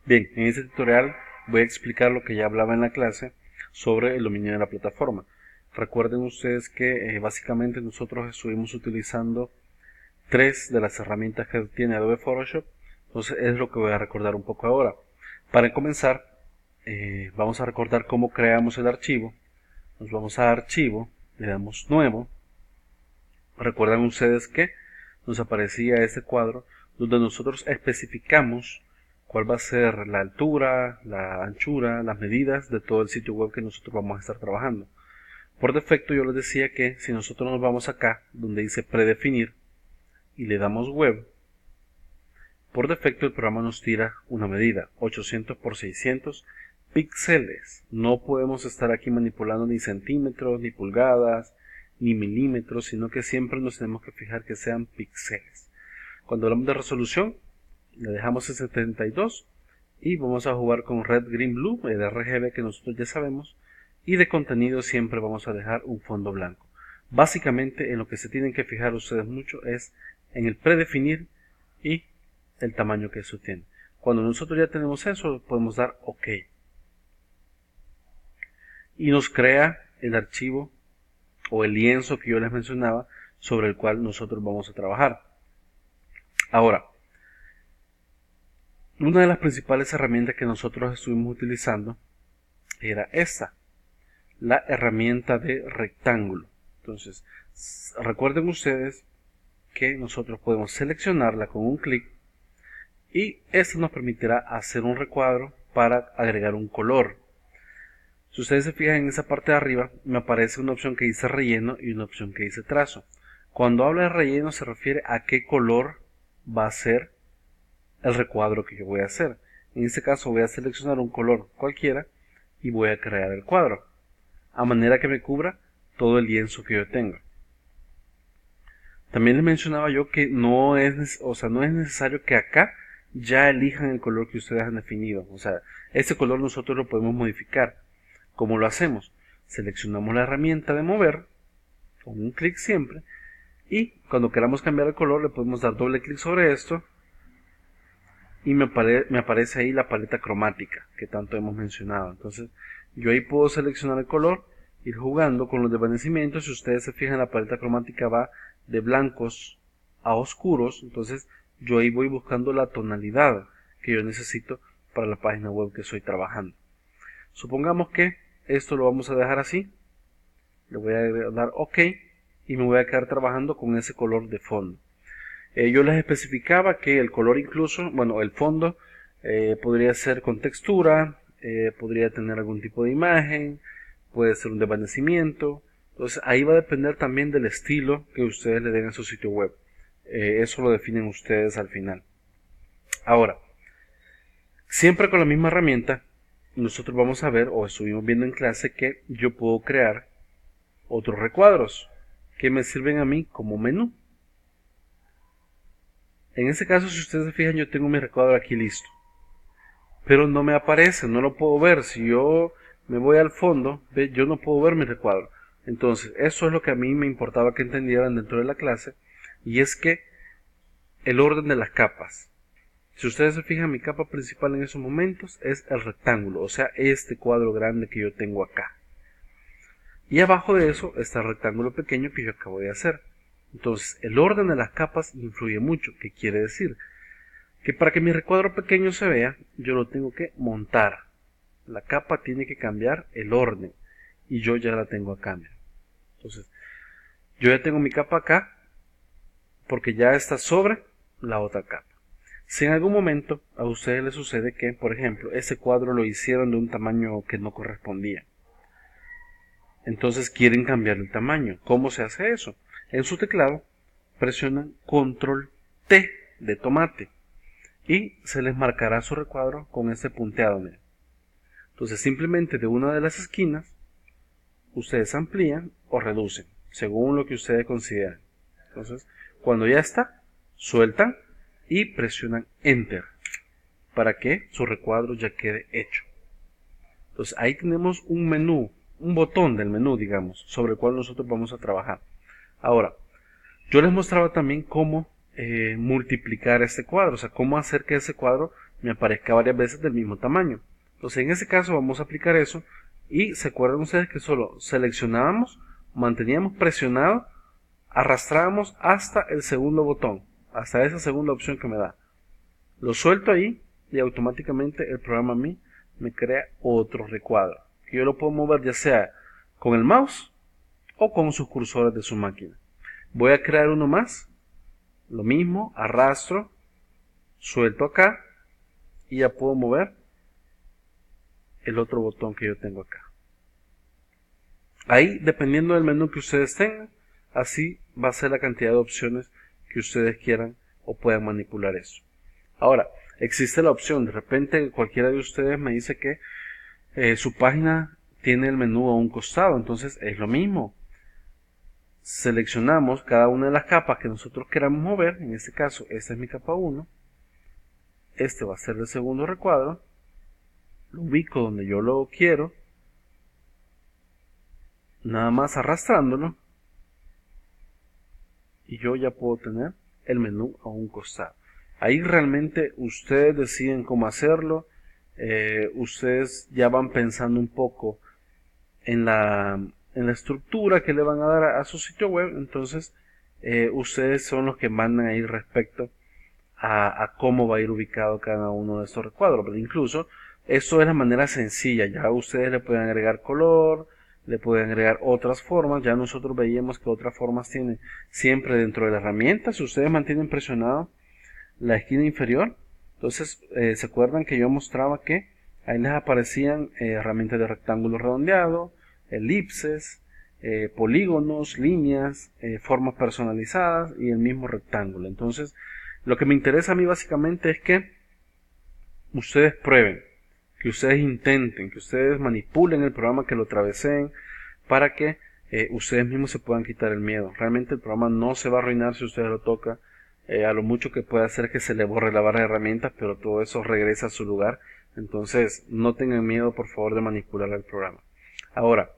Bien, en este tutorial voy a explicar lo que ya hablaba en la clase sobre el dominio de la plataforma. Recuerden ustedes que básicamente nosotros estuvimos utilizando tres de las herramientas que tiene Adobe Photoshop, entonces es lo que voy a recordar un poco ahora. Para comenzar, vamos a recordar cómo creamos el archivo. Nos vamos a Archivo, le damos Nuevo. Recuerdan ustedes que nos aparecía este cuadro donde nosotros especificamos cuál va a ser la altura, la anchura, las medidas de todo el sitio web que nosotros vamos a estar trabajando. Por defecto yo les decía que si nosotros nos vamos acá donde dice predefinir y le damos web, por defecto el programa nos tira una medida 800 por 600 píxeles. No podemos estar aquí manipulando ni centímetros, ni pulgadas, ni milímetros, sino que siempre nos tenemos que fijar que sean píxeles. Cuando hablamos de resolución, le dejamos el 72 y vamos a jugar con red, green, blue, el RGB que nosotros ya sabemos, y de contenido siempre vamos a dejar un fondo blanco. Básicamente en lo que se tienen que fijar ustedes mucho es en el predefinir y el tamaño que eso tiene. Cuando nosotros ya tenemos eso, podemos dar OK. Y nos crea el archivo o el lienzo que yo les mencionaba sobre el cual nosotros vamos a trabajar. Ahora, una de las principales herramientas que nosotros estuvimos utilizando era esta, la herramienta de rectángulo. Entonces, recuerden ustedes que nosotros podemos seleccionarla con un clic y esto nos permitirá hacer un recuadro para agregar un color. Si ustedes se fijan en esa parte de arriba, me aparece una opción que dice relleno y una opción que dice trazo. Cuando habla de relleno se refiere a qué color va a ser el recuadro que yo voy a hacer. En este caso voy a seleccionar un color cualquiera y voy a crear el cuadro, a manera que me cubra todo el lienzo que yo tenga. También les mencionaba yo que no es necesario que acá ya elijan el color que ustedes han definido. O sea, este color nosotros lo podemos modificar. ¿Cómo lo hacemos? Seleccionamos la herramienta de mover, con un clic siempre, y cuando queramos cambiar el color le podemos dar doble clic sobre esto y me aparece ahí la paleta cromática que tanto hemos mencionado. Entonces yo ahí puedo seleccionar el color, ir jugando con los desvanecimientos. Si ustedes se fijan, la paleta cromática va de blancos a oscuros, entonces yo ahí voy buscando la tonalidad que yo necesito para la página web que estoy trabajando. Supongamos que esto lo vamos a dejar así, le voy a dar OK y me voy a quedar trabajando con ese color de fondo. Yo les especificaba que el color incluso, bueno, el fondo podría ser con textura, podría tener algún tipo de imagen, puede ser un desvanecimiento. Entonces ahí va a depender también del estilo que ustedes le den a su sitio web. Eso lo definen ustedes al final. Ahora, siempre con la misma herramienta, nosotros vamos a ver, o estuvimos viendo en clase, que yo puedo crear otros recuadros que me sirven a mí como menú. En este caso, si ustedes se fijan, yo tengo mi recuadro aquí listo, pero no me aparece, no lo puedo ver. Si yo me voy al fondo, yo no puedo ver mi recuadro. Entonces, eso es lo que a mí me importaba que entendieran dentro de la clase, y es que el orden de las capas. Si ustedes se fijan, mi capa principal en esos momentos es el rectángulo, o sea, este cuadro grande que yo tengo acá. Y abajo de eso está el rectángulo pequeño que yo acabo de hacer. Entonces, el orden de las capas influye mucho. ¿Qué quiere decir? Que para que mi recuadro pequeño se vea, yo lo tengo que montar. La capa tiene que cambiar el orden y yo ya la tengo acá. Entonces, yo ya tengo mi capa acá porque ya está sobre la otra capa. Si en algún momento a ustedes les sucede que, por ejemplo, ese cuadro lo hicieron de un tamaño que no correspondía, entonces quieren cambiar el tamaño. ¿Cómo se hace eso? En su teclado presionan Control T de tomate y se les marcará su recuadro con este punteado. Miren. Entonces simplemente de una de las esquinas ustedes amplían o reducen según lo que ustedes consideren. Entonces cuando ya está, sueltan y presionan Enter para que su recuadro ya quede hecho. Entonces ahí tenemos un menú, un botón del menú, digamos, sobre el cual nosotros vamos a trabajar. Ahora, yo les mostraba también cómo multiplicar este cuadro, o sea, cómo hacer que ese cuadro me aparezca varias veces del mismo tamaño. Entonces en ese caso vamos a aplicar eso y se acuerdan ustedes que solo seleccionábamos, manteníamos presionado, arrastrábamos hasta el segundo botón, hasta esa segunda opción que me da. Lo suelto ahí y automáticamente el programa a mí me crea otro recuadro, que yo lo puedo mover ya sea con el mouse o con sus cursores de su máquina. Voy a crear uno más, lo mismo, arrastro, suelto acá y ya puedo mover el otro botón que yo tengo acá. Ahí, dependiendo del menú que ustedes tengan, así va a ser la cantidad de opciones que ustedes quieran o puedan manipular eso. Ahora, existe la opción, de repente cualquiera de ustedes me dice que su página tiene el menú a un costado, entonces es lo mismo. Seleccionamos cada una de las capas que nosotros queramos mover, en este caso esta es mi capa 1, este va a ser el segundo recuadro, lo ubico donde yo lo quiero, nada más arrastrándolo, y yo ya puedo tener el menú a un costado. Ahí realmente ustedes deciden cómo hacerlo, ustedes ya van pensando un poco en la estructura que le van a dar a su sitio web, entonces ustedes son los que mandan ahí respecto a cómo va a ir ubicado cada uno de estos recuadros. Pero incluso esto es la manera sencilla, ya ustedes le pueden agregar color, le pueden agregar otras formas, ya nosotros veíamos que otras formas tienen siempre dentro de la herramienta. Si ustedes mantienen presionado la esquina inferior, entonces se acuerdan que yo mostraba que ahí les aparecían herramientas de rectángulo redondeado, elipses, polígonos, líneas, formas personalizadas y el mismo rectángulo. Entonces lo que me interesa a mí básicamente es que ustedes prueben, que ustedes intenten, que ustedes manipulen el programa, que lo traveseen para que ustedes mismos se puedan quitar el miedo. Realmente el programa no se va a arruinar si ustedes lo tocan. A lo mucho que puede hacer que se le borre la barra de herramientas, pero todo eso regresa a su lugar. Entonces no tengan miedo, por favor, de manipular el programa. Ahora,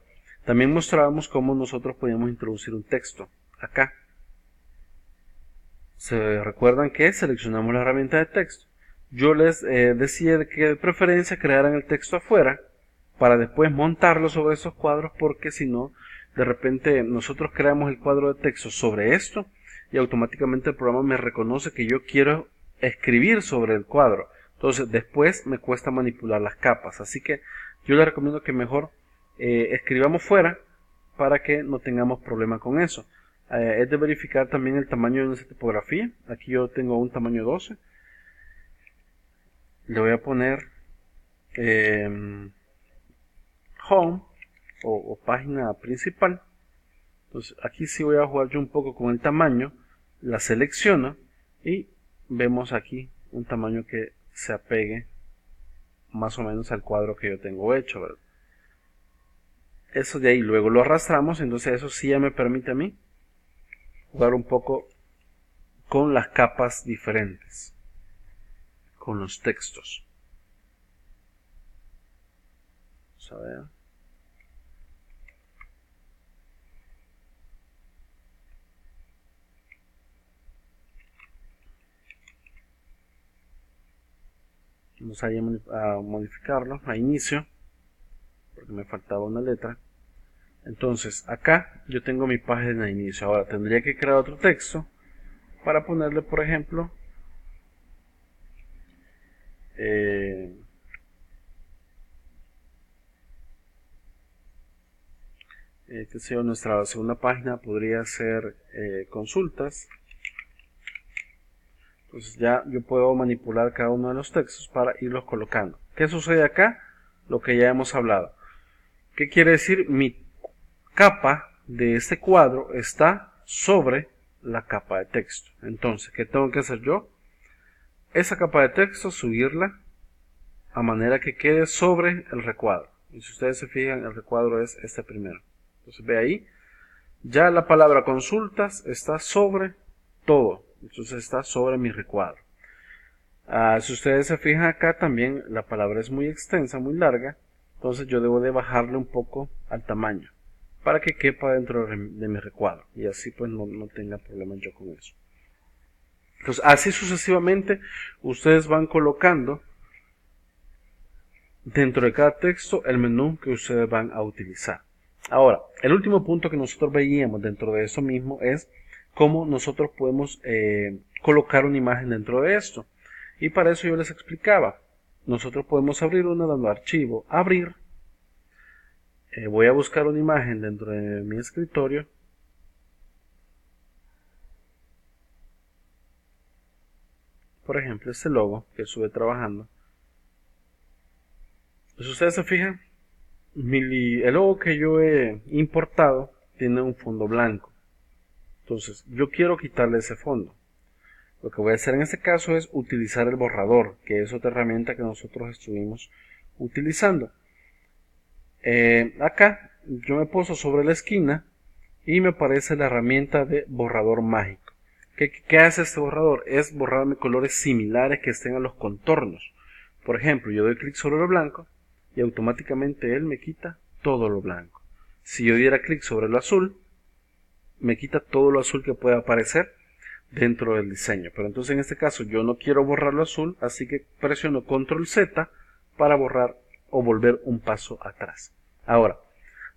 también mostrábamos cómo nosotros podíamos introducir un texto acá. Se recuerdan que seleccionamos la herramienta de texto. Yo les decía que de preferencia crearan el texto afuera para después montarlo sobre esos cuadros, porque si no, de repente nosotros creamos el cuadro de texto sobre esto y automáticamente el programa me reconoce que yo quiero escribir sobre el cuadro. Entonces después me cuesta manipular las capas. Así que yo les recomiendo que mejor escribamos fuera para que no tengamos problema con eso. Es de verificar también el tamaño de nuestra tipografía. Aquí yo tengo un tamaño 12. Le voy a poner home o página principal. Entonces aquí sí voy a jugar yo un poco con el tamaño. La selecciono y vemos aquí un tamaño que se apegue más o menos al cuadro que yo tengo hecho, ¿verdad? Eso de ahí luego lo arrastramos, entonces eso sí ya me permite a mí jugar un poco con las capas diferentes, con los textos. Vamos a ver. Vamos a modificarlo a inicio, porque me faltaba una letra. Entonces acá yo tengo mi página de inicio. Ahora tendría que crear otro texto para ponerle, por ejemplo, que sea nuestra segunda página, podría ser consultas. Entonces ya yo puedo manipular cada uno de los textos para irlos colocando. ¿Qué sucede acá? Lo que ya hemos hablado. ¿Qué quiere decir? Mi capa de este cuadro está sobre la capa de texto. Entonces, ¿qué tengo que hacer yo? Esa capa de texto, subirla a manera que quede sobre el recuadro. Y si ustedes se fijan, el recuadro es este primero. Entonces ve ahí, ya la palabra consultas está sobre todo. Entonces está sobre mi recuadro. Si ustedes se fijan acá también la palabra es muy extensa, muy larga. Entonces yo debo de bajarle un poco al tamaño para que quepa dentro de mi recuadro. Y así pues no tenga problema yo con eso. Entonces así sucesivamente ustedes van colocando dentro de cada texto el menú que ustedes van a utilizar. Ahora, el último punto que nosotros veíamos dentro de eso mismo es cómo nosotros podemos colocar una imagen dentro de esto. Y para eso yo les explicaba, nosotros podemos abrir una dando archivo, abrir. Voy a buscar una imagen dentro de mi escritorio. Por ejemplo, este logo que estuve trabajando. Pues ustedes se fijan, el logo que yo he importado tiene un fondo blanco. Entonces, yo quiero quitarle ese fondo. Lo que voy a hacer en este caso es utilizar el borrador, que es otra herramienta que nosotros estuvimos utilizando. Acá yo me poso sobre la esquina y me aparece la herramienta de borrador mágico. ¿Qué hace este borrador? Es borrarme colores similares que estén a los contornos. Por ejemplo, yo doy clic sobre lo blanco y automáticamente él me quita todo lo blanco. Si yo diera clic sobre lo azul, me quita todo lo azul que pueda aparecer dentro del diseño. Pero entonces en este caso yo no quiero borrar lo azul, así que presiono Control Z para borrar o volver un paso atrás. Ahora,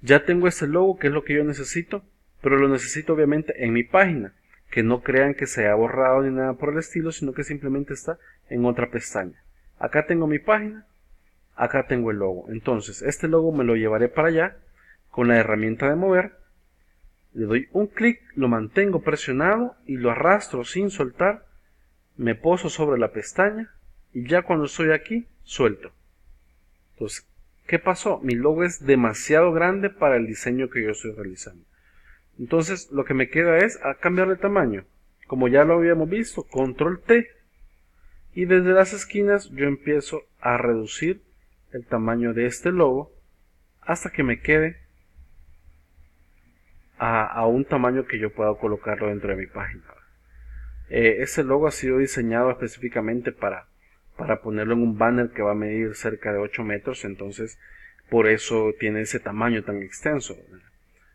ya tengo este logo que es lo que yo necesito, pero lo necesito obviamente en mi página. Que no crean que se ha borrado ni nada por el estilo, sino que simplemente está en otra pestaña. Acá tengo mi página, acá tengo el logo. Entonces, este logo me lo llevaré para allá con la herramienta de mover. Le doy un clic, lo mantengo presionado y lo arrastro sin soltar. Me poso sobre la pestaña y ya cuando estoy aquí, suelto. Entonces, ¿qué pasó? Mi logo es demasiado grande para el diseño que yo estoy realizando. Entonces lo que me queda es cambiar de tamaño. Como ya lo habíamos visto, Control T. Y desde las esquinas yo empiezo a reducir el tamaño de este logo hasta que me quede a un tamaño que yo pueda colocarlo dentro de mi página. Este logo ha sido diseñado específicamente para ponerlo en un banner que va a medir cerca de 8 metros. Entonces por eso tiene ese tamaño tan extenso.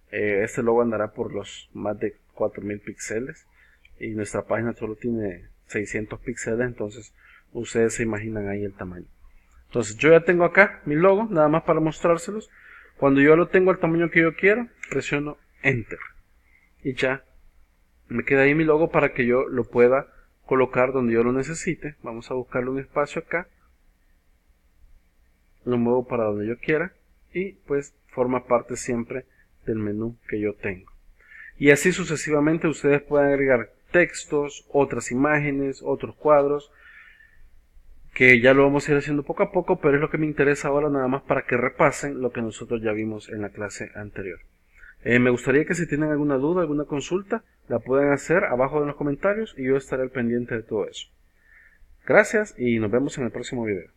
Este logo andará por los más de 4000 píxeles y nuestra página solo tiene 600 píxeles, entonces ustedes se imaginan ahí el tamaño. Entonces yo ya tengo acá mi logo, nada más para mostrárselos. Cuando yo lo tengo al tamaño que yo quiero, presiono Enter y ya me queda ahí mi logo para que yo lo pueda colocar donde yo lo necesite. Vamos a buscarle un espacio acá, lo muevo para donde yo quiera y pues forma parte siempre del menú que yo tengo. Y así sucesivamente ustedes pueden agregar textos, otras imágenes, otros cuadros, que ya lo vamos a ir haciendo poco a poco, pero es lo que me interesa ahora nada más para que repasen lo que nosotros ya vimos en la clase anterior. Me gustaría que si tienen alguna duda, alguna consulta, la puedan hacer abajo en los comentarios y yo estaré al pendiente de todo eso. Gracias y nos vemos en el próximo video.